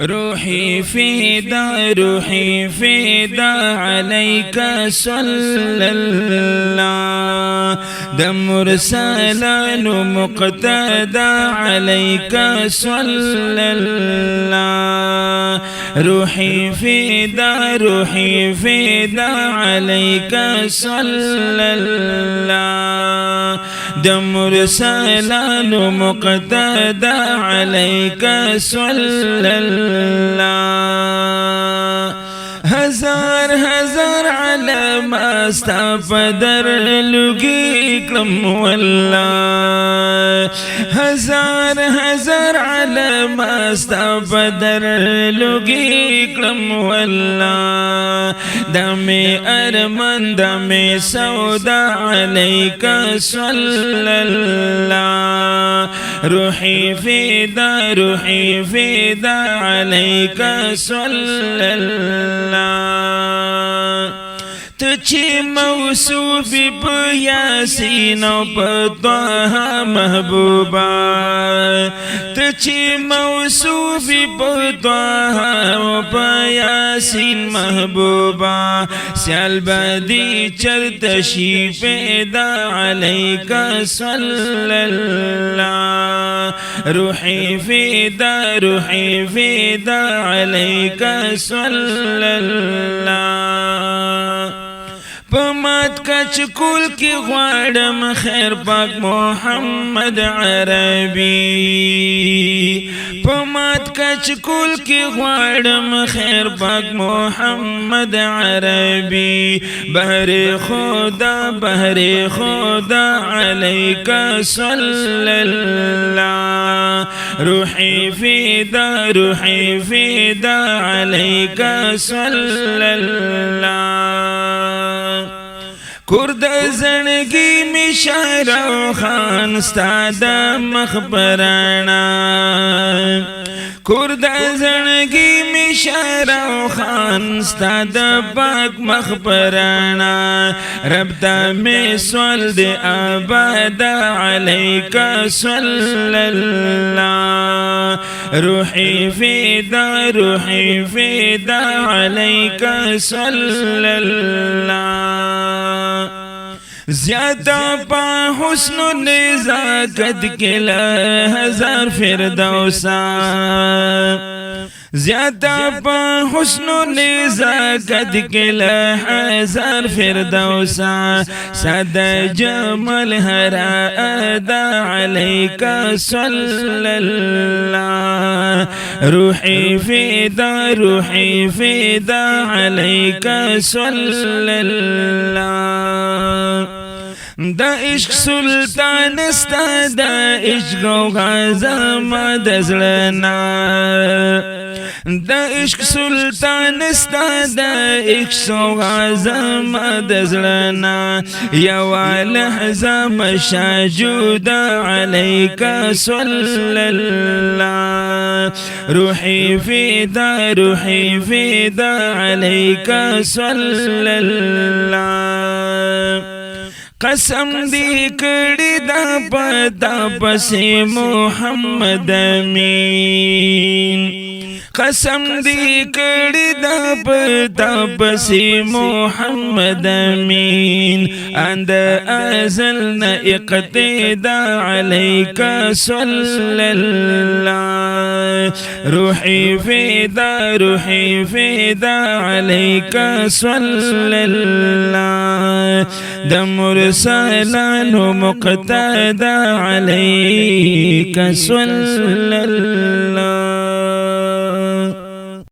روحي فدا روحي فدا عليك صلى الله دم رسالان مقتدى عليك صلى الله روحي فدا روحي فدا عليك صلى الله دم رسالان مقتدى عليك صلى الله هزار هزار على ما استفدر لقي كرم والله هزار هزار على ما استفدر لقي كرم والله دمي أرمان دمي سودا عليك صلى الله روحي فدا روحي فدا عليك صلى الله تچی موصوفی پا یاسین و پا طه محبوبا تچی موصوفی پا طه و پا یاسین محبوبا سیال بدی چرتشی پیدا علیک صلی اللہ روحی فدا روحی فدا علیک صلی اللہ پمات کچ کول کی غواړم خیر پاک محمد عربی پمات کچ کول کی غواړم خیر پاک محمد عربی بهر خدا علیک صلی اللہ روحی فدا علیک صلی اللہ کرد زنگی می شهر خان ستاد مخبرانا کرد زنگی می شهر خان ستاد پاک مخبرانا رب تا می سوال دی آباد علیک صلی اللہ روحی فدا علیک صلی اللہ زیادہ پا حسن و نزاکت کلا ہزار فردوسا زیادہ پا حسن و نزاکت کلا ہزار فردوسا صد جمل ہرا ادا علیک صلی اللہ روحی فدا علیک صلی اللہ دا عشق سلطان استا دا عشق و غازم دزلنا دا عشق سلطان استا دا عشق و غازم دزلنا یوا لحظه مشاجود علیک صلی اللہ روحی فدا علیک صلی اللہ قسم دی کڑی دا پتا پسی محمد امین قسم دی کڑی دا پتا پسی محمد امین اند ازلنا اقتدا علیک صلی اللہ روحی فدا علیک صلی اللہ دم رسالان مقتدى عليك صلى الله